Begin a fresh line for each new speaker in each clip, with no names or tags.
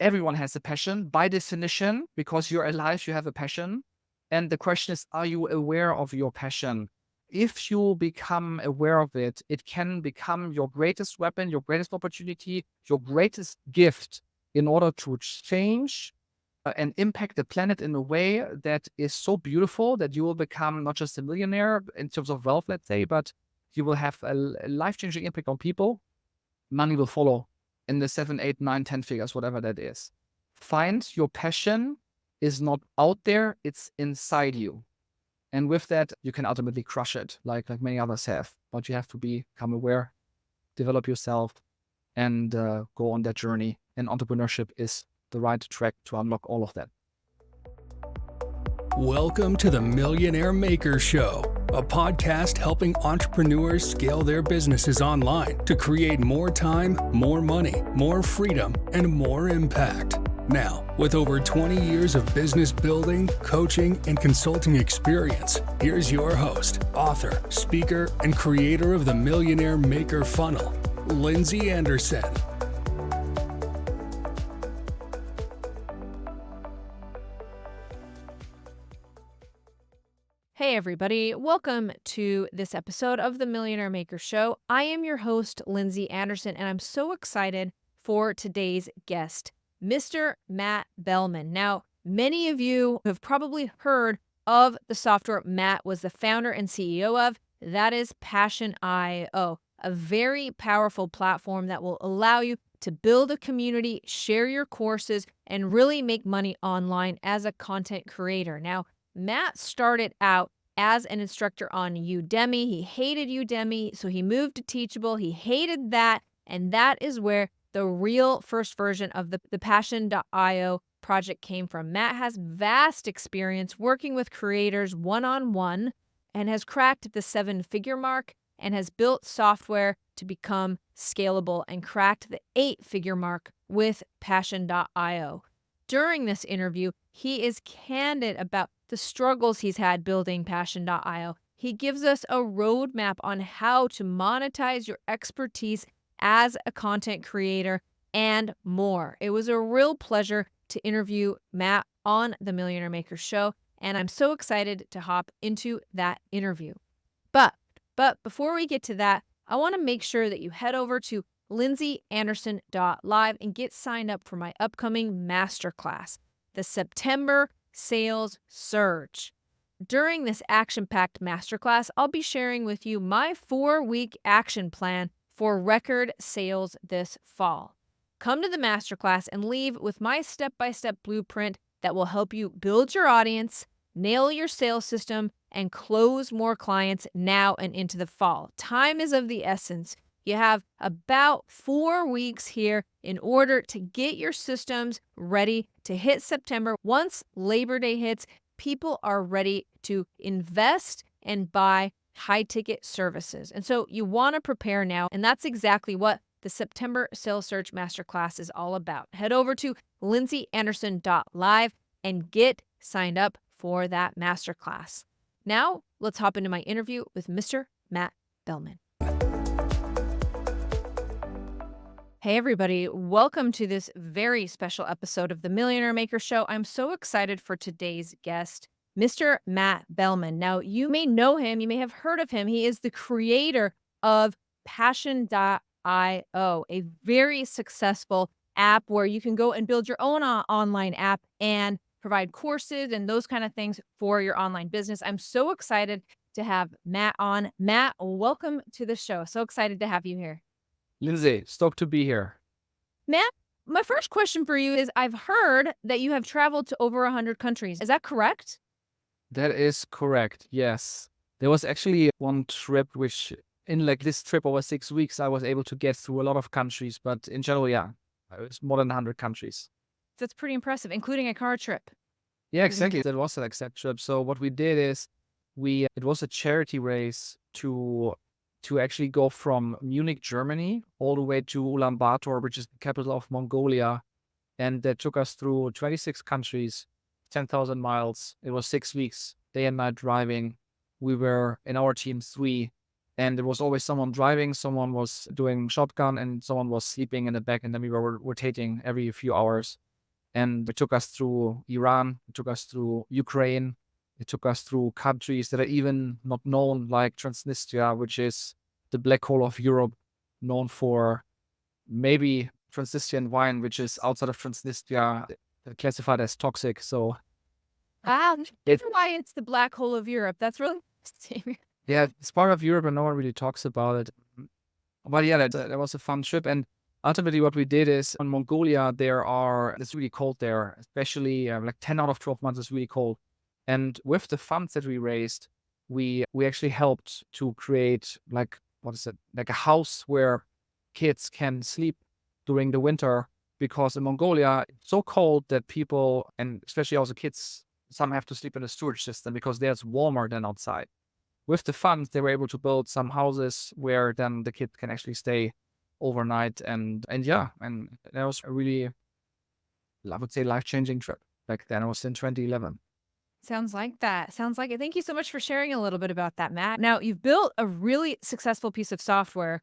everyone has a passion by definition, because you're alive, you have a passion. And the question is, are you aware of your passion? If you become aware of it, it can become your greatest weapon, your greatest opportunity, your greatest gift in order to change and impact the planet in a way that is so beautiful that you will become not just a millionaire in terms of wealth, let's say, but you will have a life-changing impact on people. Money will follow in the 7, 8, 9, 10 figures, whatever that is. Find your passion is not out there, it's inside you. And with that, you can ultimately crush it like many others have. But you have to become aware, develop yourself, and go on that journey. And entrepreneurship is the right track to unlock all of that.
Welcome to the Millionaire Maker Show, a podcast helping entrepreneurs scale their businesses online to create more time, more money, more freedom, and more impact. Now, with over 20 years of business building, coaching, and consulting experience, here's your host, author, speaker, and creator of the Millionaire Maker Funnel, Lindsey Anderson.
Hey everybody, welcome to this episode of the Millionaire Maker Show. I am your host, Lindsey Anderson, and I'm so excited for today's guest, Mr. Matt Bellmann. Now, many of you have probably heard of the software Matt was the founder and CEO of. That is Passion.io, a very powerful platform that will allow you to build a community, share your courses, and really make money online as a content creator. Now, Matt started out as an instructor on Udemy. He hated Udemy, so he moved to Teachable. He hated that, and that is where the real first version of the Passion.io project came from. Matt has vast experience working with creators one-on-one and has cracked the 7-figure mark and has built software to become scalable and cracked the 8-figure mark with Passion.io. During this interview, he is candid about the struggles he's had building Passion.io. He gives us a roadmap on how to monetize your expertise as a content creator and more. It was a real pleasure to interview Matt on the Millionaire Maker Show, and I'm so excited to hop into that interview. But before we get to that, I want to make sure that you head over to lindseyAnderson.live and get signed up for my upcoming masterclass, the September Sales Surge. During this action-packed masterclass, I'll be sharing with you my 4-week action plan for record sales this fall. Come to the masterclass and leave with my step-by-step blueprint that will help you build your audience, nail your sales system, and close more clients now and into the fall. Time is of the essence. You have about 4 weeks here in order to get your systems ready to hit September. Once Labor Day hits, people are ready to invest and buy high-ticket services. And so you want to prepare now, and that's exactly what the September Sales Surge Masterclass is all about. Head over to lindseyAnderson.live and get signed up for that masterclass. Now, let's hop into my interview with Mr. Matt Bellmann. Hey everybody, welcome to this very special episode of the Millionaire Maker Show. I'm so excited for today's guest, Mr. Matt Bellmann. Now, you may know him, you may have heard of him. He is the creator of Passion.io, a very successful app where you can go and build your own online app and provide courses and those kind of things for your online business. I'm so excited to have Matt on. Matt, welcome to the show. So excited to have you here.
Lindsey, stoked to be here.
Matt, my first question for you is, I've heard that you have traveled to over 100 countries. Is that correct?
That is correct, yes. There was actually one trip which, in this trip over 6 weeks, I was able to get through a lot of countries. But in general, yeah, it's more than 100 countries.
That's pretty impressive, including a car trip.
Yeah, exactly. That was an exact trip. So what we did is, it was a charity race to actually go from Munich, Germany, all the way to Ulaanbaatar, which is the capital of Mongolia. And that took us through 26 countries, 10,000 miles. It was 6 weeks, day and night driving. We were, in our team, 3. And there was always someone driving, someone was doing shotgun, and someone was sleeping in the back. And then we were rotating every few hours. And it took us through Iran, it took us through Ukraine, it took us through countries that are even not known, like Transnistria, which is the black hole of Europe, known for maybe Transnistrian wine, which is outside of Transnistria, classified as toxic. So
Wow,
it,
that's why it's the black hole of Europe. That's really interesting.
yeah, it's part of Europe and no one really talks about it. But yeah, that was a fun trip. And ultimately what we did is in Mongolia, it's really cold there, especially like 10 out of 12 months is really cold. And with the funds that we raised, we actually helped to create like, what is it? Like a house where kids can sleep during the winter, because in Mongolia, it's so cold that people, and especially also kids, some have to sleep in a storage system because there it's warmer than outside. With the funds, they were able to build some houses where then the kids can actually stay overnight. And yeah, and that was a really, I would say, life-changing trip back then. It was in 2011.
Sounds like that. Sounds like it. Thank you so much for sharing a little bit about that, Matt. Now, you've built a really successful piece of software.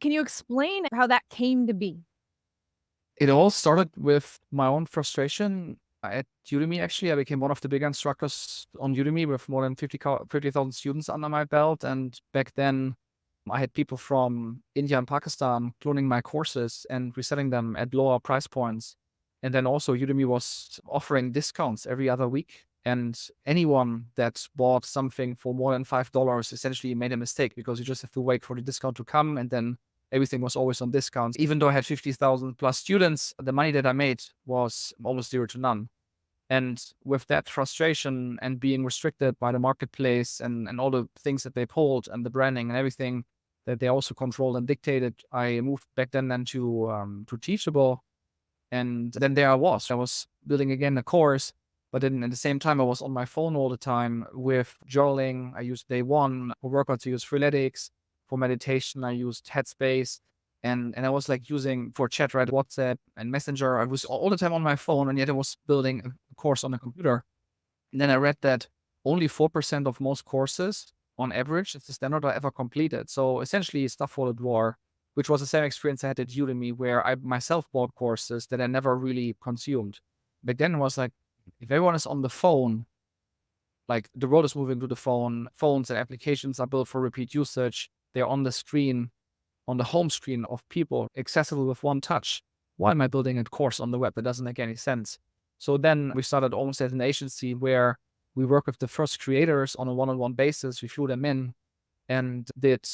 Can you explain how that came to be?
It all started with my own frustration at Udemy. Actually, I became one of the big instructors on Udemy with more than 50,000 students under my belt. And back then, I had people from India and Pakistan cloning my courses and reselling them at lower price points. And then also Udemy was offering discounts every other week. And anyone that bought something for more than $5 essentially made a mistake, because you just have to wait for the discount to come, and then everything was always on discounts. Even though I had 50,000 plus students, the money that I made was almost zero to none. And with that frustration and being restricted by the marketplace and all the things that they pulled and the branding and everything that they also controlled and dictated, I moved back then to Teachable. And then there I was building again a course, but then at the same time, I was on my phone all the time with journaling. I used Day One. For workouts, I used Freeletics. For meditation, I used Headspace. And I was like using for chat, right, WhatsApp and Messenger. I was all the time on my phone, and yet I was building a course on a computer. And then I read that only 4% of most courses on average, it's the standard I ever completed. So essentially stuff for the drawer, which was the same experience I had at Udemy, where I myself bought courses that I never really consumed. Back then it was like, if everyone is on the phone, like the world is moving to the phone, phones and applications are built for repeat usage. They're on the screen, on the home screen of people, accessible with one touch. Why am I building a course on the web? That doesn't make any sense. So then we started almost as an agency where we work with the first creators on a one-on-one basis. We flew them in and did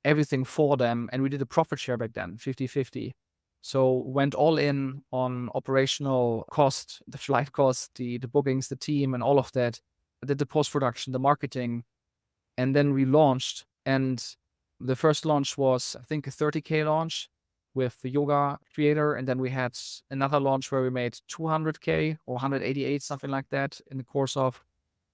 everything for them. And we did a profit share back then, 50-50. So went all in on operational cost, the flight cost, the bookings, the team, and all of that. I did the post-production, the marketing, and then we launched. And the first launch was, I think, a 30K launch with the yoga creator. And then we had another launch where we made 200K or 188, something like that, in the course of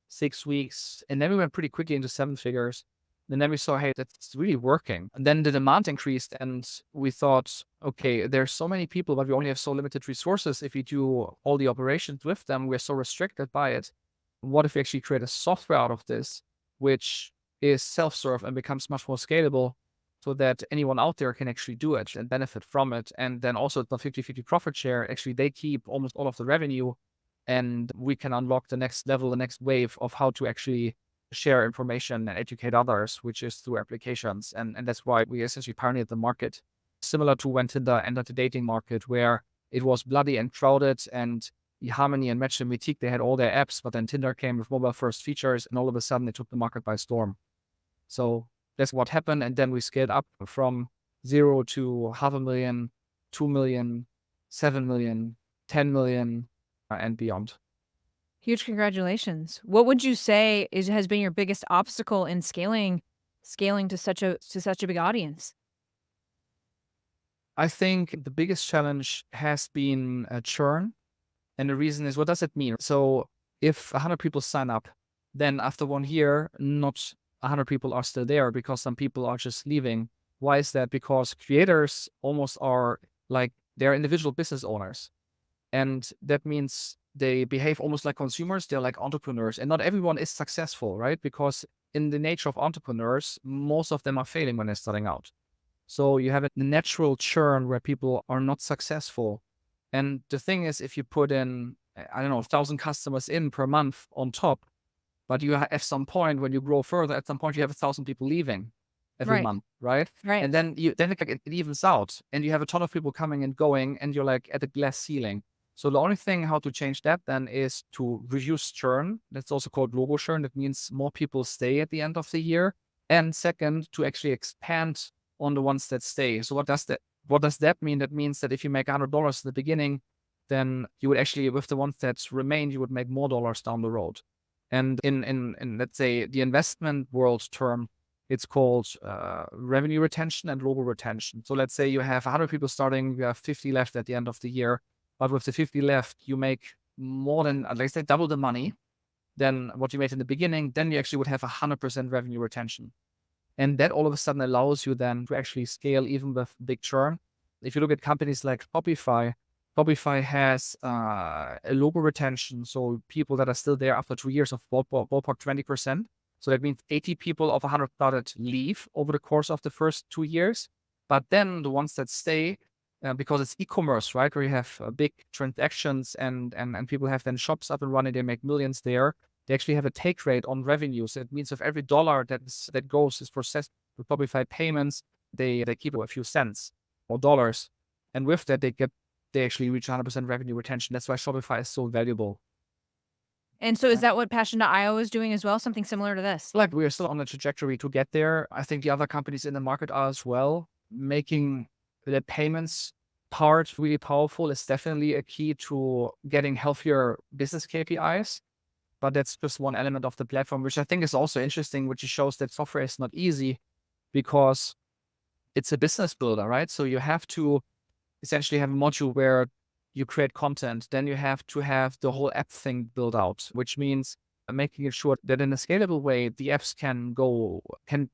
6 weeks. And then we went pretty quickly into 7 figures. And then we saw, hey, that's really working. And then the demand increased, and we thought, okay, there's so many people, but we only have so limited resources. If we do all the operations with them, we're so restricted by it. What if we actually create a software out of this, which is self-serve and becomes much more scalable, so that anyone out there can actually do it and benefit from it? And then also the 50-50 profit share, actually they keep almost all of the revenue, and we can unlock the next level, the next wave of how to actually share information and educate others, which is through applications. And that's why we essentially pioneered the market. Similar to when Tinder entered the dating market, where it was bloody and crowded, and eHarmony and Match and Meetic, they had all their apps, but then Tinder came with mobile first features, and all of a sudden it took the market by storm. So that's what happened. And then we scaled up from 0 to 500,000, 2 million, 7 million, 10 million, and beyond.
Huge congratulations. What would you say has been your biggest obstacle in scaling to such a big audience?
I think the biggest challenge has been churn. And the reason is, what does it mean? So if 100 people sign up, then after 1 year, not 100 people are still there, because some people are just leaving. Why is that? Because creators almost are like, they're individual business owners. And that means they behave almost like consumers. They're like entrepreneurs, and not everyone is successful, right? Because in the nature of entrepreneurs, most of them are failing when they're starting out. So you have a natural churn where people are not successful. And the thing is, if you put in, I don't know, 1,000 customers in per month on top, but you at some point when you grow further, at some point you have 1,000 people leaving every
Right.
month, right?
Right.
And then it evens out, and you have a ton of people coming and going, and you're like at a glass ceiling. So the only thing how to change that then is to reduce churn. That's also called logo churn. That means more people stay at the end of the year. And second, to actually expand on the ones that stay. So what does that mean? That means that if you make $100 in the beginning, then you would actually, with the ones that remain, you would make more dollars down the road. And in let's say the investment world term, it's called revenue retention and logo retention. So let's say you have 100 people starting, you have 50 left at the end of the year, but with the 50 left, you make more than, let's say, double the money than what you made in the beginning. Then you actually would have 100% revenue retention. And that all of a sudden allows you then to actually scale even with big churn. If you look at companies like Shopify, Shopify has a logo retention. So people that are still there after 2 years of ballpark 20%. So that means 80 people of 100 started leave over the course of the first 2 years. But then the ones that stay, because it's e-commerce, right, where you have big transactions and people have then shops up and running, they make millions there. They actually have a take rate on revenues. It means if every dollar that goes is processed with Shopify payments, they keep a few cents or dollars. And with that, they actually reach 100% revenue retention. That's why Shopify is so valuable.
And so is that what Passion.io is doing as well? Something similar to this?
Like we're still on a trajectory to get there. I think the other companies in the market are as well. Making the payments part really powerful is definitely a key to getting healthier business KPIs. But that's just one element of the platform, which I think is also interesting, which shows that software is not easy because it's a business builder, right? So you have to essentially have a module where you create content. Then you have to have the whole app thing built out, which means making it sure that in a scalable way, the apps can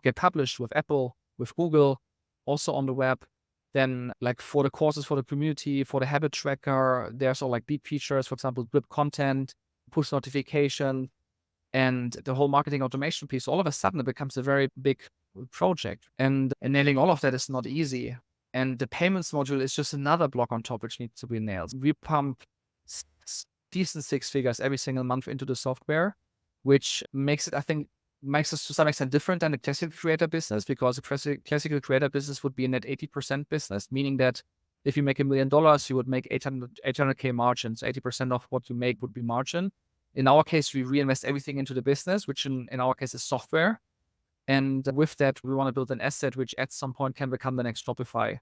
get published with Apple, with Google, also on the web. Then like for the courses, for the community, for the habit tracker, there's all like deep features, for example, drip content, push notification, and the whole marketing automation piece. All of a sudden it becomes a very big project, and nailing all of that is not easy. And the payments module is just another block on top, which needs to be nailed. We pump decent 6 figures every single month into the software, which makes us to some extent different than the classical creator business, because the classical creator business would be a net 80% business, meaning that if you make $1 million, you would make 800K margins. 80% of what you make would be margin. In our case, we reinvest everything into the business, which in our case is software. And with that, we want to build an asset which at some point can become the next Shopify.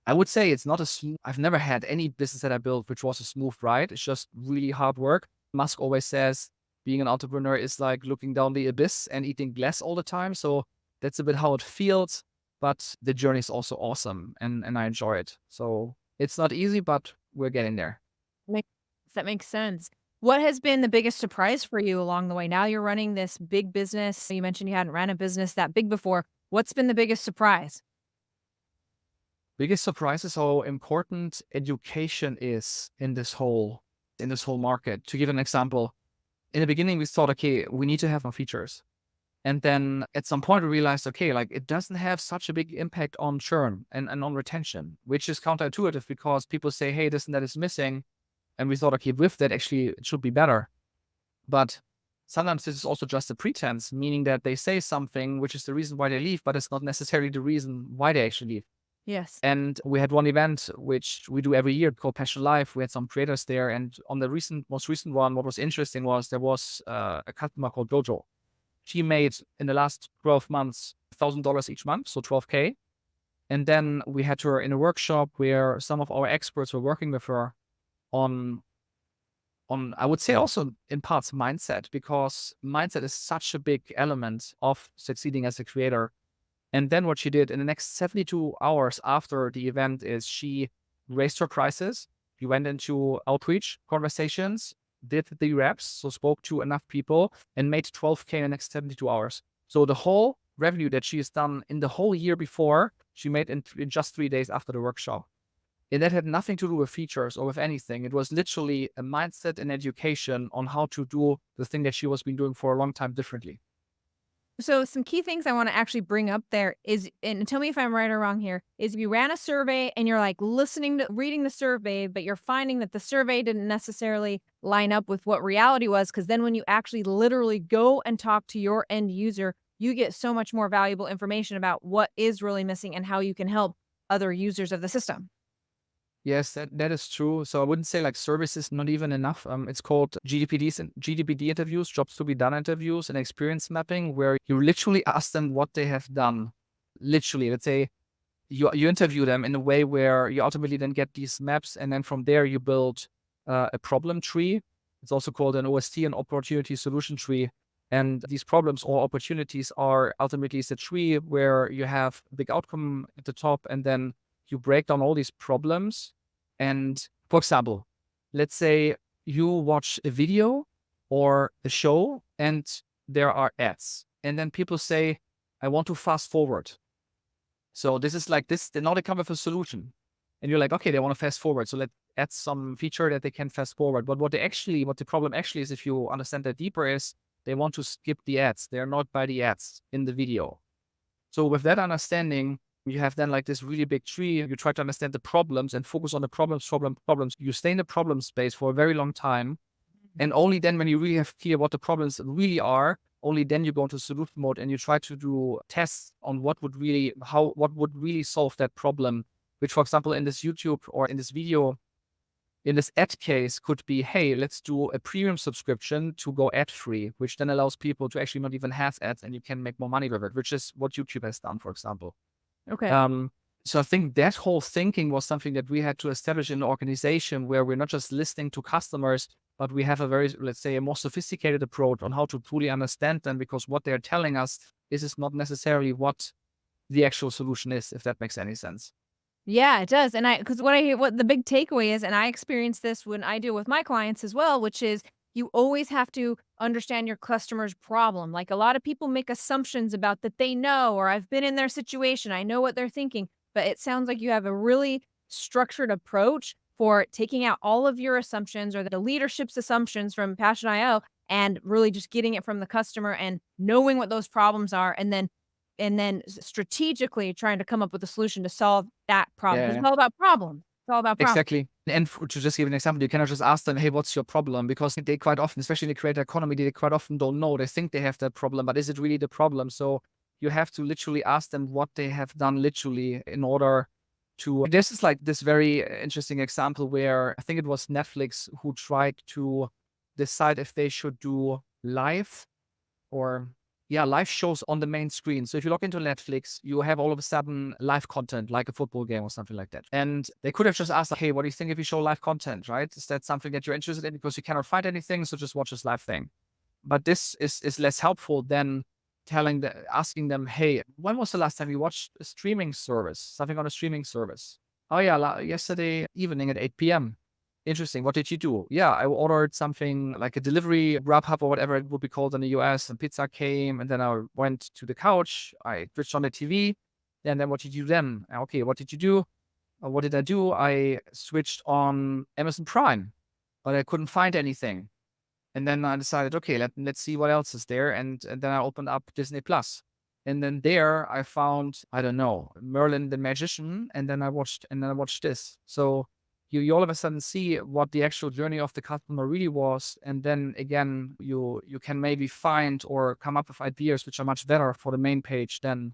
I would say it's not I've never had any business that I built which was a smooth ride. It's just really hard work. Musk always says being an entrepreneur is like looking down the abyss and eating glass all the time. So that's a bit how it feels, but the journey is also awesome and I enjoy it. So it's not easy, but we're getting there.
That makes sense. What has been the biggest surprise for you along the way? Now you're running this big business. You mentioned you hadn't ran a business that big before. What's been the biggest surprise?
Biggest surprise is how important education is in this whole market. To give an example, in the beginning we thought, okay, we need to have more features. And then at some point we realized, okay, like it doesn't have such a big impact on churn and on retention, which is counterintuitive because people say, hey, this and that is missing. And we thought, okay, with that, actually, it should be better. But sometimes this is also just a pretense, meaning that they say something, which is the reason why they leave, but it's not necessarily the reason why they actually leave.
Yes.
And we had one event, which we do every year called Passion Live. We had some creators there. And on the most recent one, what was interesting was there was a customer called Jojo. She made in the last 12 months, $1,000 each month, so 12K. And then we had her in a workshop where some of our experts were working with her on I would say also in parts mindset, because mindset is such a big element of succeeding as a creator. And then what she did in the next 72 hours after the event is she raised her prices. She went into outreach conversations, did the reps, so spoke to enough people and made 12K in the next 72 hours. So the whole revenue that she has done in the whole year before, she made in just 3 days after the workshop. And that had nothing to do with features or with anything. It was literally a mindset and education on how to do the thing that she was been doing for a long time differently.
So some key things I want to actually bring up there is, and tell me if I'm right or wrong here, is if you ran a survey and you're like reading the survey, but you're finding that the survey didn't necessarily line up with what reality was, because then when you actually literally go and talk to your end user, you get so much more valuable information about what is really missing and how you can help other users of the system.
Yes, that is true. So I wouldn't say like service is not even enough. It's called GDPDs and GDPD interviews, jobs to be done interviews, and experience mapping, where you literally ask them what they have done. Literally, let's say you interview them in a way where you ultimately then get these maps, and then from there you build a problem tree. It's also called an OST, an opportunity solution tree. And these problems or opportunities are ultimately the tree where you have a big outcome at the top, and then you break down all these problems. And for example, let's say you watch a video or a show and there are ads. And then people say, I want to fast forward. So this is like this, now they come with a solution. And you're like, okay, they want to fast forward. So let's add some feature that they can fast forward. But what the problem actually is, if you understand that deeper, is they want to skip the ads. They're not by the ads in the video. So with that understanding, you have then like this really big tree. You try to understand the problems and focus on the problems. You stay in the problem space for a very long time. And only then, when you really have clear what the problems really are, only then you go into solution mode and you try to do tests on what would really solve that problem. Which, for example, in this YouTube or in this video, in this ad case could be, hey, let's do a premium subscription to go ad free, which then allows people to actually not even have ads and you can make more money with it, which is what YouTube has done, for example.
Okay.
So I think that whole thinking was something that we had to establish in an organization where we're not just listening to customers, but we have a very, let's say, a more sophisticated approach on how to truly understand them, because what they're telling us is not necessarily what the actual solution is, if that makes any sense.
Yeah, it does. And because what the big takeaway is, and I experience this when I deal with my clients as well, which is you always have to understand your customer's problem. Like a lot of people make assumptions about that they know, or I've been in their situation, I know what they're thinking. But it sounds like you have a really structured approach for taking out all of your assumptions or the leadership's assumptions from Passion.io and really just getting it from the customer and knowing what those problems are, and then strategically trying to come up with a solution to solve that problem. 'Cause
Yeah,
it's all about problems. It's all about problems.
exactly. And to just give an example, you cannot just ask them, hey, what's your problem? Because they quite often, especially in the creator economy, they quite often don't know. They think they have that problem, but is it really the problem? So you have to literally ask them what they have done literally in order to. This is like this very interesting example where I think it was Netflix who tried to decide if they should do live or live shows on the main screen. So if you log into Netflix, you have all of a sudden live content, like a football game or something like that. And they could have just asked, hey, what do you think if you show live content, right? Is that something that you're interested in? Because you cannot find anything, so just watch this live thing. But this is less helpful than asking them, hey, when was the last time you watched a streaming service, something on a streaming service? Oh yeah, yesterday evening at 8 p.m. Interesting. What did you do? Yeah, I ordered something like a delivery, Grubhub or whatever it would be called in the US, and pizza came, and then I went to the couch, I switched on the TV, and then what did you do then? Okay, what did you do? What did I do? I switched on Amazon Prime, but I couldn't find anything. And then I decided, okay, let's see what else is there. And then I opened up Disney Plus. And then there I found, I don't know, Merlin the Magician, and then I watched this. So you all of a sudden see what the actual journey of the customer really was. And then again, you can maybe find or come up with ideas which are much better for the main page than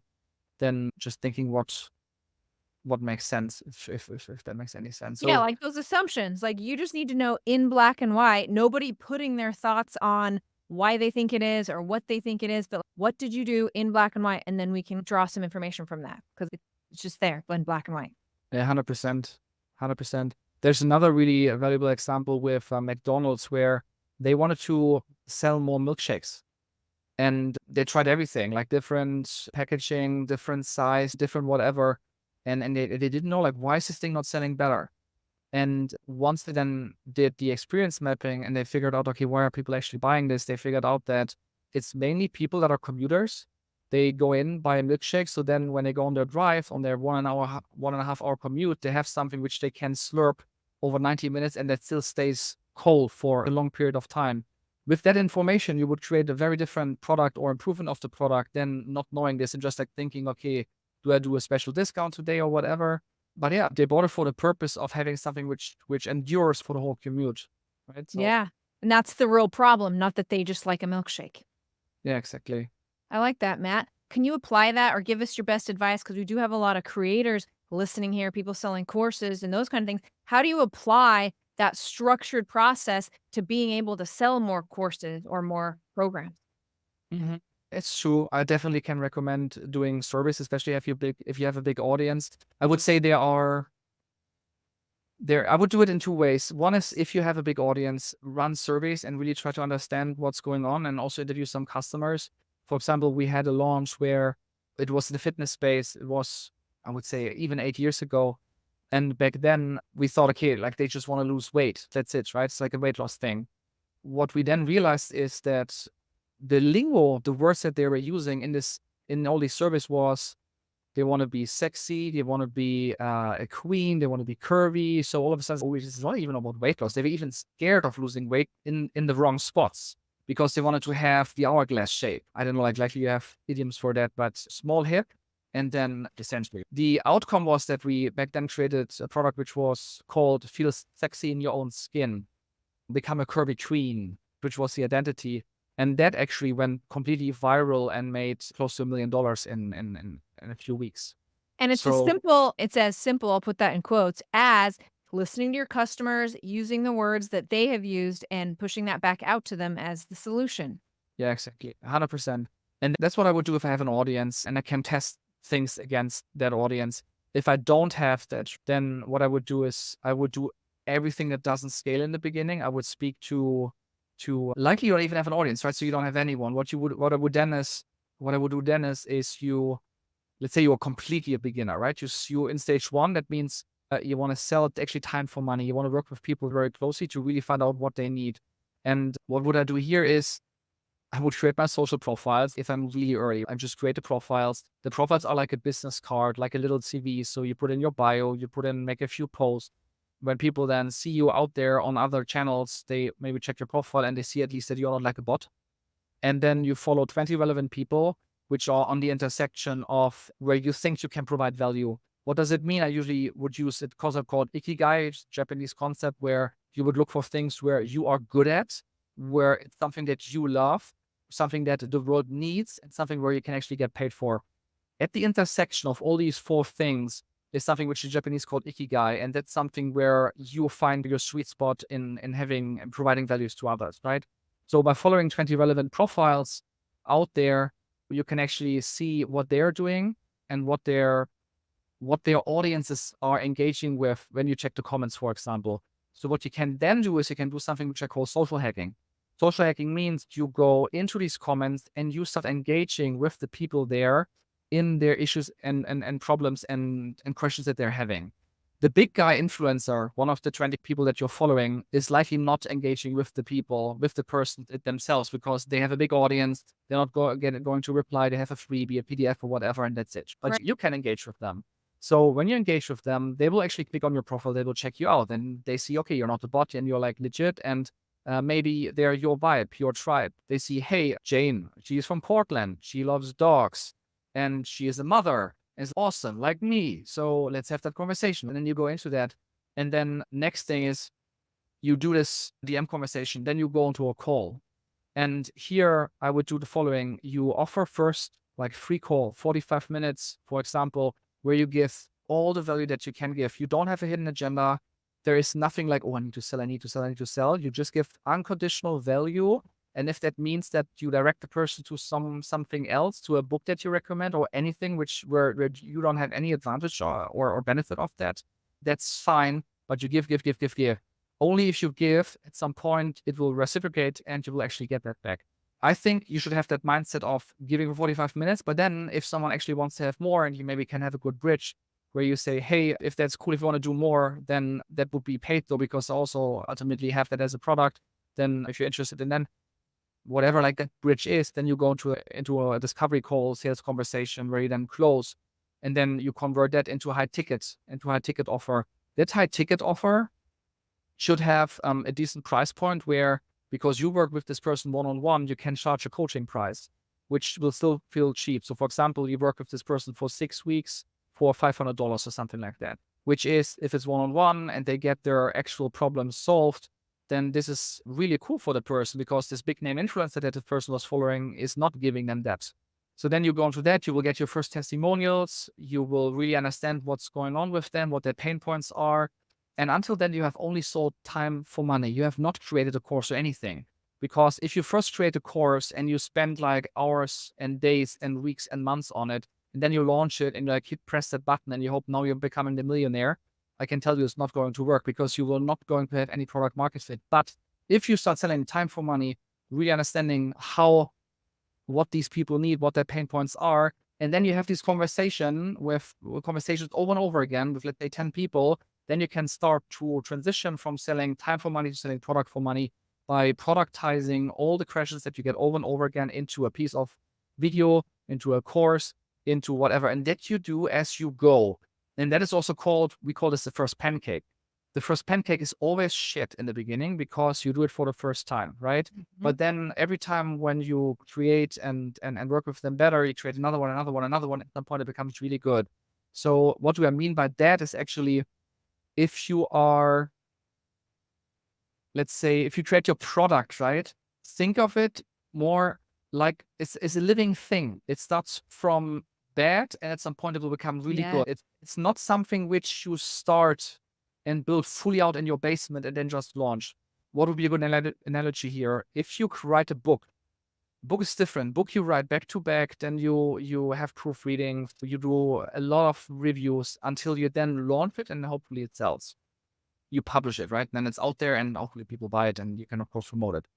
just thinking what makes sense, if that makes any sense.
Yeah,
So
like those assumptions. Like you just need to know in black and white, nobody putting their thoughts on why they think it is or what they think it is, but what did you do in black and white? And then we can draw some information from that because it's just there in black and white.
yeah, 100%. 100%. There's another really valuable example with McDonald's where they wanted to sell more milkshakes. And they tried everything, like different packaging, different size, different whatever. And they didn't know, like, why is this thing not selling better? And once they then did the experience mapping and they figured out, okay, why are people actually buying this? They figured out that it's mainly people that are commuters. They go in, buy a milkshake. So then when they go on their drive, on their 1.5 hour commute, they have something which they can slurp over 90 minutes and that still stays cold for a long period of time. With that information, you would create a very different product or improvement of the product than not knowing this and just like thinking, okay, do I do a special discount today or whatever? But yeah, they bought it for the purpose of having something which endures for the whole commute, right? So
Yeah. And that's the real problem, not that they just like a milkshake.
yeah, exactly.
I like that, Matt. Can you apply that or give us your best advice? Because we do have a lot of creators listening here, people selling courses and those kind of things. How do you apply that structured process to being able to sell more courses or more programs?
Mhm. It's true. I definitely can recommend doing surveys, especially if you have a big audience. I would say I would do it in two ways. One is if you have a big audience, run surveys and really try to understand what's going on and also interview some customers. For example, we had a launch where it was in the fitness space. It was, I would say, even 8 years ago. And back then we thought, okay, like they just want to lose weight. That's it, right? It's like a weight loss thing. What we then realized is that the lingo, the words that they were using in all these surveys was they want to be sexy, they want to be a queen, they want to be curvy. So all of a sudden, it's not even about weight loss. They were even scared of losing weight in the wrong spots because they wanted to have the hourglass shape. I don't know, like you have idioms for that, but small hip. And then essentially the outcome was that we back then created a product which was called Feel Sexy in Your Own Skin, Become a Curvy Queen, which was the identity. And that actually went completely viral and made close to $1 million in a few weeks.
And
So
it's as simple, I'll put that in quotes, as listening to your customers, using the words that they have used and pushing that back out to them as the solution.
yeah, exactly. 100%. And that's what I would do if I have an audience and I can test things against that audience. If I don't have that, then what I would do is I would do everything that doesn't scale in the beginning. I would speak to likely you don't even have an audience, right? So you don't have anyone. What I would do then is you, let's say you're completely a beginner, right? You in stage one, that means you want to sell actually time for money. You want to work with people very closely to really find out what they need. And what would I do here is I would create my social profiles if I'm really early. I just create the profiles. The profiles are like a business card, like a little CV. So you put in your bio, make a few posts. When people then see you out there on other channels, they maybe check your profile and they see at least that you're not like a bot. And then you follow 20 relevant people, which are on the intersection of where you think you can provide value. What does it mean? I usually would use a concept called ikigai, it's a Japanese concept where you would look for things where you are good at, where it's something that you love, something that the world needs, and something where you can actually get paid for. At the intersection of all these four things is something which the Japanese called ikigai, and that's something where you find your sweet spot in having and providing values to others, right? So by following 20 relevant profiles out there, you can actually see what they're doing and what their audiences are engaging with when you check the comments, for example. So what you can then do is you can do something which I call social hacking. Social hacking means you go into these comments and you start engaging with the people there in their issues and problems and questions that they're having. The big guy influencer, one of the 20 people that you're following, is likely not engaging with the people, with the person themselves, because they have a big audience. They're not going to reply. They have a freebie, a PDF or whatever, and that's it. But
Right.
you can engage with them. So when you engage with them, they will actually click on your profile. They will check you out and they see, okay, you're not a bot and you're like legit. And maybe they're your vibe, your tribe. They see, hey, Jane, she's from Portland. She loves dogs and she is a mother. Is awesome, like me. So let's have that conversation. And then you go into that. And then next thing is you do this DM conversation. Then you go into a call. And here I would do the following. You offer first like free call, 45 minutes, for example, where you give all the value that you can give. You don't have a hidden agenda. There is nothing like, oh, I need to sell, I need to sell, I need to sell. You just give unconditional value. And if that means that you direct the person to something else, to a book that you recommend or anything where you don't have any advantage or benefit of that, that's fine. But you give. Only if you give, at some point, it will reciprocate and you will actually get that back. I think you should have that mindset of giving for 45 minutes. But then if someone actually wants to have more and you maybe can have a good bridge where you say, hey, if that's cool, if you want to do more, then that would be paid though, because I also ultimately have that as a product. Then if you're interested in then whatever like that bridge is, then you go into a discovery call, sales conversation where you then close, and then you convert that into a high ticket offer. That high ticket offer should have a decent price point where because you work with this person one-on-one, you can charge a coaching price, which will still feel cheap. So for example, you work with this person for 6 weeks for $500 or something like that, which is, if it's one-on-one and they get their actual problems solved, then this is really cool for the person, because this big name influencer that the person was following is not giving them that. So then you go into that, you will get your first testimonials, you will really understand what's going on with them, what their pain points are. And until then, you have only sold time for money. You have not created a course or anything. Because if you first create a course and you spend like hours and days and weeks and months on it, and then you launch it and you like press that button and you hope now you're becoming the millionaire, I can tell you it's not going to work, because you will not going to have any product market fit. But if you start selling time for money, really understanding what these people need, what their pain points are, and then you have this conversations over and over again with, let's say, 10 people, then you can start to transition from selling time for money to selling product for money by productizing all the questions that you get over and over again into a piece of video, into a course, into whatever. And that you do as you go. And that is also called, we call this the first pancake. The first pancake is always shit in the beginning because you do it for the first time, right?
Mhm.
But then every time when you create and work with them better, you create another one. At some point it becomes really good. So what do I mean by that is actually, if you are, let's say, if you create your product, right? Think of it more like it's a living thing. It starts from bad and at some point it will become really
Yeah.
good. It's not something which you start and build fully out in your basement and then just launch. What would be a good analogy here? If you write a book is different. Book you write back to back, then you have proofreading, you do a lot of reviews until you then launch it and hopefully it sells. You publish it, right? Then it's out there and hopefully people buy it and you can of course promote it.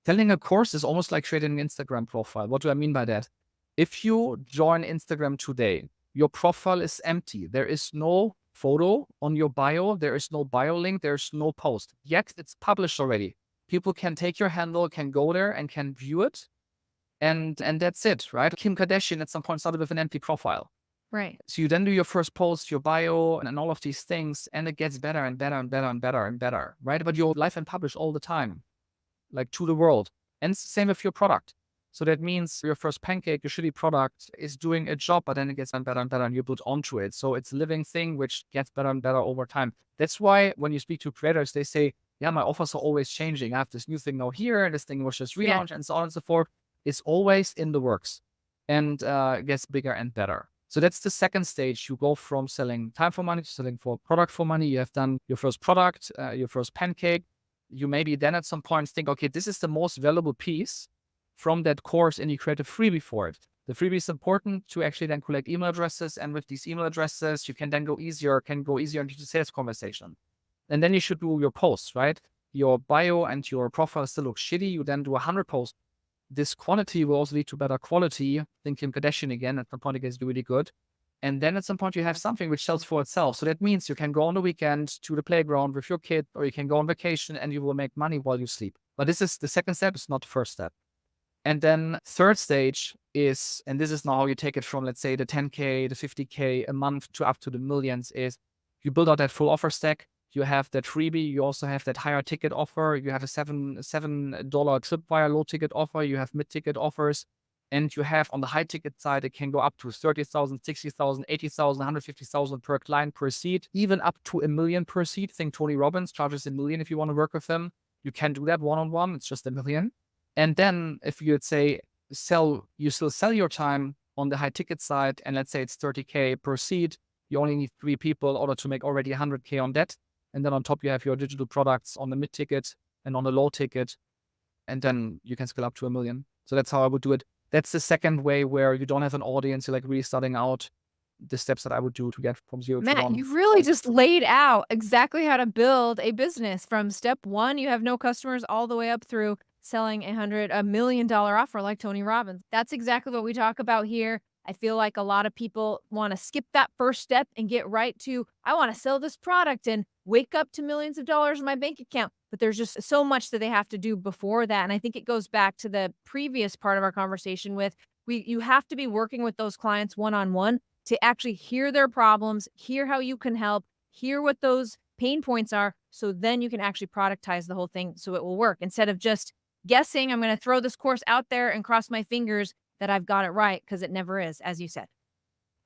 Selling a course is almost like creating an Instagram profile. What do I mean by that? If you join Instagram today, your profile is empty. There is no photo on your bio. There is no bio link. There's no post. Yet it's published already. People can take your handle, can go there and can view it. And that's it, right? Kim Kardashian at some point started with an empty profile.
Right.
So you then do your first post, your bio, and all of these things, and it gets better and better and better and better and better, right? But you're live and publish all the time, like to the world. And it's the same with your product. So that means your first pancake, your shitty product is doing a job, but then it gets better and better and you build onto it. So it's a living thing which gets better and better over time. That's why when you speak to creators, they say, yeah, my offers are always changing. I have this new thing now here, and this thing was just relaunched and so on and so forth. It's always in the works and gets bigger and better. So that's the second stage. You go from selling time for money to selling for product for money. You have done your first product, your first pancake. You maybe then at some point think, okay, this is the most valuable piece from that course, and you create a freebie for it. The freebie is important to actually then collect email addresses. And with these email addresses, you can then go easier into the sales conversation. And then you should do your posts, right? Your bio and your profile still looks shitty. You then do 100 posts. This quantity will also lead to better quality. Think Kim Kardashian again. At some point, it gets really good. And then at some point, you have something which sells for itself. So that means you can go on the weekend to the playground with your kid, or you can go on vacation and you will make money while you sleep. But this is the second step. It's not the first step. And then third stage is, and this is now how you take it from, let's say, the 10K, the 50K a month to up to the millions, is you build out that full offer stack. You have that freebie. You also have that higher ticket offer. You have a $7 tripwire low ticket offer. You have mid ticket offers. And you have on the high ticket side, it can go up to 30,000, 60,000, 80,000, 150,000 per client per seat, even up to $1 million per seat. Think Tony Robbins charges $1 million if you want to work with him. You can do that one-on-one. It's just $1 million. And then if you would say you still sell your time on the high ticket side, and let's say it's 30K per seat, you only need 3 people in order to make already 100K on that. And then on top, you have your digital products on the mid ticket and on the low ticket. And then you can scale up to $1 million. So that's how I would do it. That's the second way, where you don't have an audience. You're like really starting out. The steps that I would do to get from 0 to
Matt,
1.
you really just laid out exactly how to build a business from step 1. You have no customers, all the way up through selling $1 million offer like Tony Robbins. That's exactly what we talk about here. I feel like a lot of people want to skip that first step and get right to, I want to sell this product and wake up to millions of dollars in my bank account. But there's just so much that they have to do before that. And I think it goes back to the previous part of our conversation with, you have to be working with those clients one-on-one to actually hear their problems, hear how you can help, hear what those pain points are, so then you can actually productize the whole thing so it will work instead of just guessing I'm going to throw this course out there and cross my fingers that I've got it right, because it never is, as you said.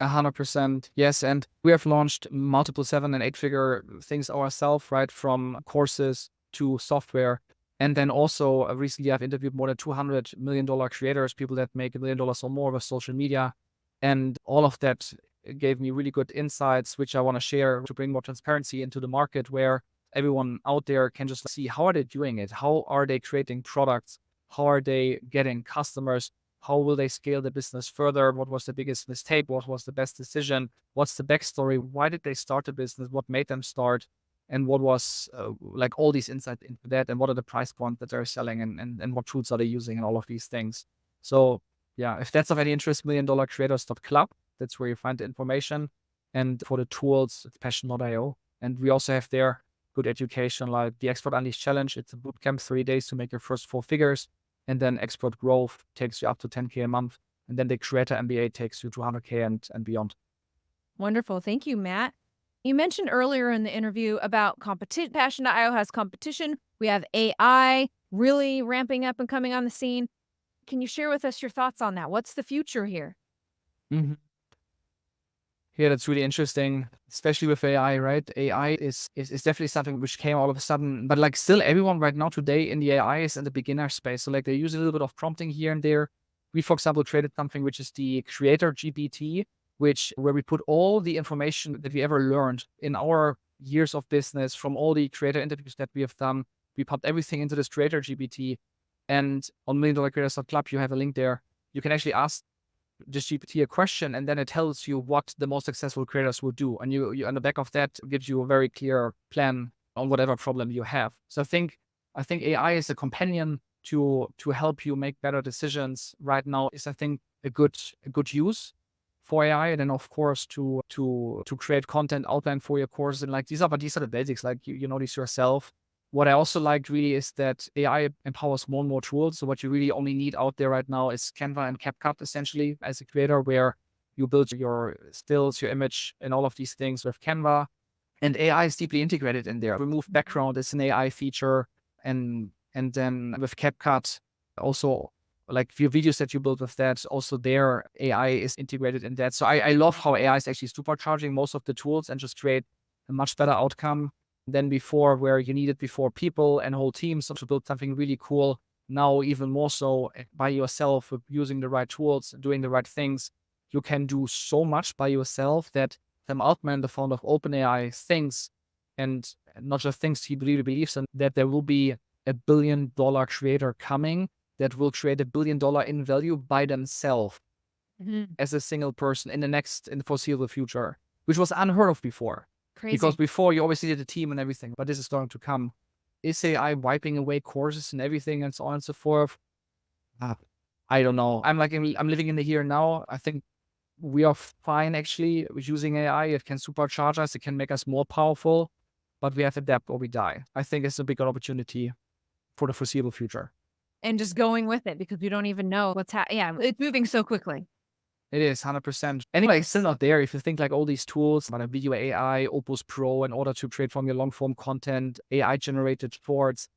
100%. Yes. And we have launched multiple 7 and 8-figure things ourselves, right? From courses to software. And then also recently I've interviewed more than $200 million creators, people that make $1 million or more with social media. And all of that gave me really good insights, which I want to share to bring more transparency into the market, where everyone out there can just see how are they doing it? How are they creating products? How are they getting customers? How will they scale the business further? What was the biggest mistake? What was the best decision? What's the backstory? Why did they start the business? What made them start? And what was like all these insights into that? And what are the price points that they're selling? And what tools are they using? And all of these things. So yeah, if that's of any interest, milliondollarcreators.club. That's where you find the information. And for the tools, it's passion.io. And we also have there good education, like the Expert Unleashed Challenge. It's a bootcamp, 3 days to make your first 4 figures. And then Expert Growth takes you up to 10K a month. And then the Creator MBA takes you to 100K and beyond.
Wonderful. Thank you, Matt. You mentioned earlier in the interview about competition. Passion.io has competition. We have AI really ramping up and coming on the scene. Can you share with us your thoughts on that? What's the future here?
Mm-hmm. Yeah, that's really interesting, especially with AI, right? AI is definitely something which came all of a sudden, but like still everyone right now today in the AI is in the beginner space. So like they use a little bit of prompting here and there. We, for example, created something which is the Creator GPT, where we put all the information that we ever learned in our years of business from all the creator interviews that we have done. We pumped everything into this Creator GPT, and on milliondollarcreators.club, you have a link there. You can actually ask this GPT a question, and then it tells you what the most successful creators will do. And you on the back of that gives you a very clear plan on whatever problem you have. So I think AI is a companion to help you make better decisions right now is, I think, a good use for AI. And then of course to create content outline for your course. And like these are the basics, like you know these yourself. What I also liked really is that AI empowers more and more tools. So what you really only need out there right now is Canva and CapCut, essentially, as a creator, where you build your stills, your image, and all of these things with Canva. And AI is deeply integrated in there. Remove background is an AI feature. And then with CapCut, also like your videos that you build with that, also there, AI is integrated in that. So I love how AI is actually supercharging most of the tools and just create a much better outcome than before, where you needed before people and whole teams to build something really cool. Now, even more so by yourself, with using the right tools, doing the right things, you can do so much by yourself that Sam Altman, the founder of OpenAI, thinks, and not just thinks, he really believes in, that there will be $1 billion creator coming that will create $1 billion in value by themselves as a single person in the foreseeable future, which was unheard of before.
Crazy.
Because before you always needed a team and everything, but this is starting to come. Is AI wiping away courses and everything and so on and so forth? I don't know. I'm living in the here and now. I think we are fine actually with using AI. It can supercharge us. It can make us more powerful, but we have to adapt or we die. I think it's a big opportunity for the foreseeable future.
And just going with it, because we don't even know what's happening. Yeah, it's moving so quickly.
It is 100%. Anyway, it's still not there. If you think like all these tools, like video AI, Opus Pro, in order to create from your long form content, AI generated shorts.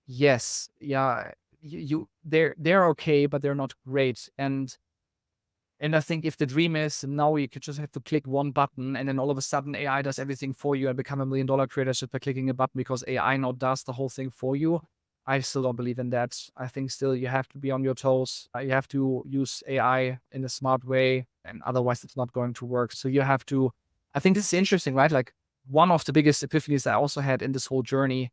Yes. Yeah. They're okay, but they're not great. And I think if the dream is now you could just have to click one button and then all of a sudden AI does everything for you and become $1 million creator just by clicking a button because AI now does the whole thing for you. I still don't believe in that. I think still you have to be on your toes. You have to use AI in a smart way, and otherwise it's not going to work. So you have to, I think this is interesting, right? Like one of the biggest epiphanies I also had in this whole journey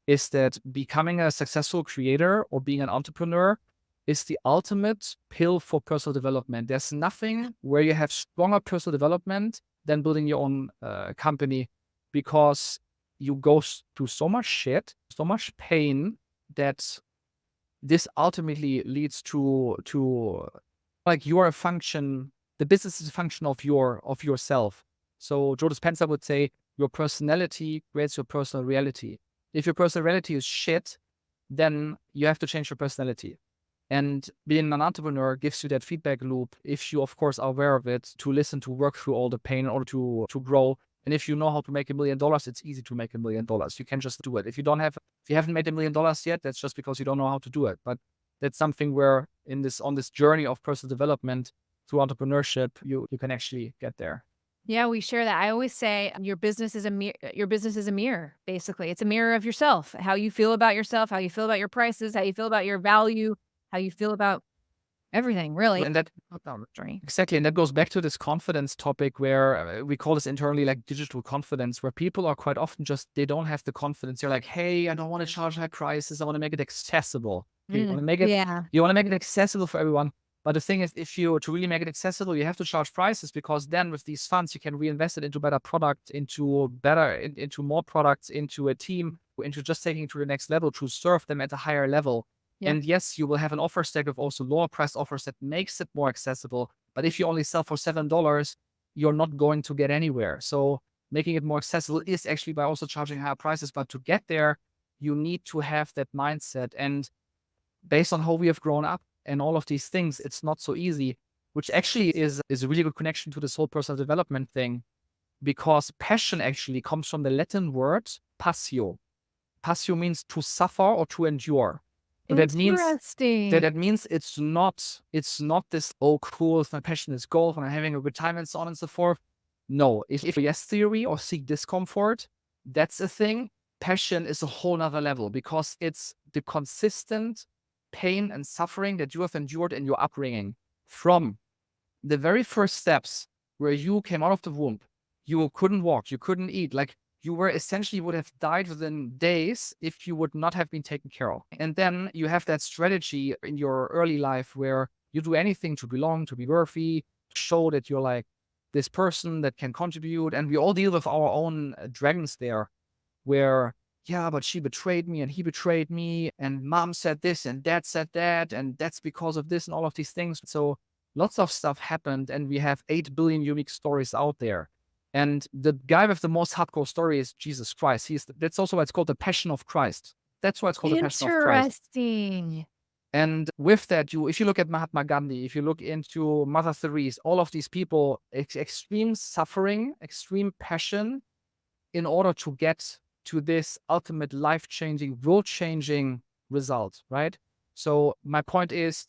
is that becoming a successful creator or being an entrepreneur is the ultimate pill for personal development. There's nothing where you have stronger personal development than building your own company, because you go through so much shit, so much pain, that this ultimately leads to like you're a function, the business is a function of yourself. So Joe Dispenza would say your personality creates your personal reality. If your personal reality is shit, then you have to change your personality. And being an entrepreneur gives you that feedback loop, if you of course are aware of it, to listen, to work through all the pain in order to grow And if you know how to make $1 million, it's easy to make $1 million. You can just do it. If you haven't made $1 million yet, that's just because you don't know how to do it. But that's something where on this journey of personal development through entrepreneurship, you can actually get there.
Yeah, we share that. I always say your business is a mirror, basically. It's a mirror of yourself. How you feel about yourself, how you feel about your prices, how you feel about your value, how you feel about everything, really.
And that exactly, and that goes back to this confidence topic where we call this internally like digital confidence, where people are quite often they don't have the confidence. They're like, hey, I don't want to charge high prices. I want to make it accessible. Okay, you want to make it, you want to make it accessible for everyone. But the thing is, to really make it accessible, you have to charge prices, because then with these funds, you can reinvest it into better product, into more products, into a team, into just taking it to the next level to serve them at a higher level.
Yeah.
And yes, you will have an offer stack of also lower price offers that makes it more accessible. But if you only sell for $7, you're not going to get anywhere. So making it more accessible is actually by also charging higher prices. But to get there, you need to have that mindset. And based on how we have grown up and all of these things, it's not so easy, which actually is a really good connection to this whole personal development thing, because passion actually comes from the Latin word passio. Passio means to suffer or to endure.
Interesting.
That means it's not this, oh, cool, my passion is golf and I'm having a good time and so on and so forth. No, if yes theory or seek discomfort, that's a thing. Passion is a whole nother level, because it's the consistent pain and suffering that you have endured in your upbringing, from the very first steps where you came out of the womb. You couldn't walk, you couldn't eat, like you would have died within days if you would not have been taken care of. And then you have that strategy in your early life where you do anything to belong, to be worthy, to show that you're like this person that can contribute. And we all deal with our own dragons there, where, yeah, but she betrayed me and he betrayed me, and mom said this and dad said that, and that's because of this and all of these things. So lots of stuff happened, and we have 8 billion unique stories out there. And the guy with the most hardcore story is Jesus Christ. That's also why it's called the Passion of Christ. That's why it's called the Passion of Christ.
Interesting.
And with that, if you look at Mahatma Gandhi, if you look into Mother Teresa, all of these people, extreme suffering, extreme passion, in order to get to this ultimate life-changing, world-changing result, right? So my point is,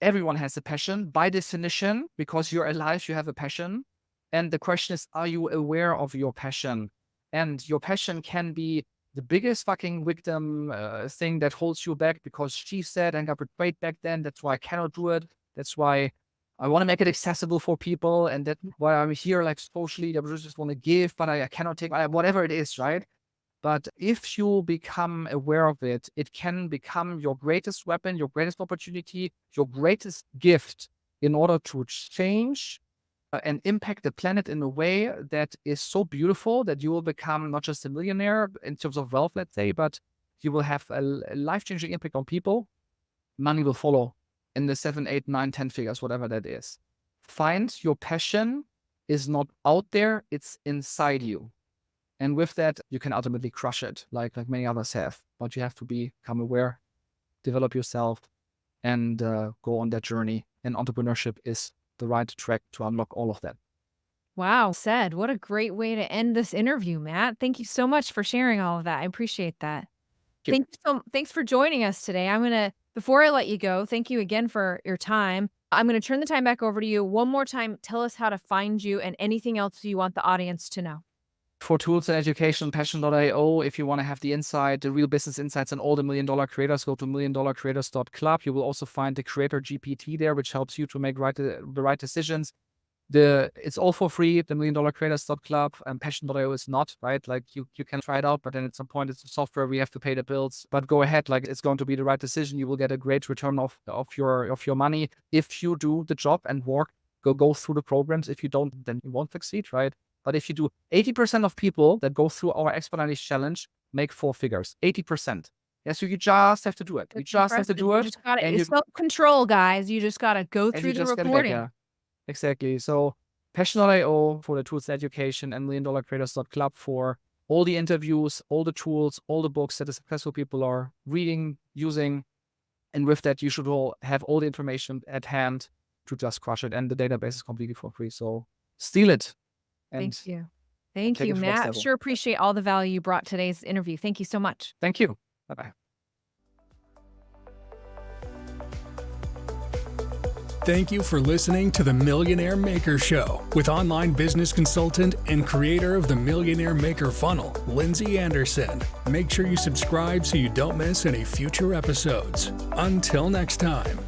everyone has a passion by definition, because you're alive, you have a passion. And the question is, are you aware of your passion? And your passion can be the biggest fucking victim thing that holds you back, because she said and got betrayed back then. That's why I cannot do it. That's why I want to make it accessible for people. And that's why I'm here, like socially, I just want to give, but I cannot take, whatever it is, right? But if you become aware of it, it can become your greatest weapon, your greatest opportunity, your greatest gift, in order to change and impact the planet in a way that is so beautiful that you will become not just a millionaire in terms of wealth, let's say, but you will have a life-changing impact on people. Money will follow in the 7, 8, 9, 10 figures, whatever that is. Find your passion is not out there, it's inside you. And with that, you can ultimately crush it like many others have. But you have to become aware, develop yourself, and go on that journey. And entrepreneurship is the right track to unlock all of that.
Wow, said. What a great way to end this interview, Matt. Thank you so much for sharing all of that. I appreciate that. Thanks for joining us today. Before I let you go, thank you again for your time. I'm going to turn the time back over to you. One more time, tell us how to find you and anything else you want the audience to know.
For tools and education, passion.io. If you want to have the insight, the real business insights, and all the $1 Million Creators, go to milliondollarcreators.club. You will also find the Creator GPT there, which helps you to make the right decisions. It's all for free, the milliondollarcreators.club, and passion.io is not, right? Like you can try it out, but then at some point it's a software, we have to pay the bills. But go ahead, like it's going to be the right decision. You will get a great return of your money if you do the job and go through the programs. If you don't, then you won't succeed, right? But if you do, 80% of people that go through our Exponential Challenge make 4 figures. 80%. Yes, you just have to do it. You just have to do it.
It's self-control, guys. You just got to go through the recording.
Exactly. So passion.io for the tools and education, and milliondollarcreators.club for all the interviews, all the tools, all the books that the successful people are reading, using. And with that, you should all have all the information at hand to just crush it. And the database is completely for free. So steal it.
Thank you. Thank
take
you,
it to the next
Matt.
level.
Sure appreciate all the value you brought today's interview. Thank you so much.
Thank you. Bye-bye.
Thank you for listening to the Millionaire Maker Show with online business consultant and creator of the Millionaire Maker Funnel, Lindsey Anderson. Make sure you subscribe so you don't miss any future episodes. Until next time.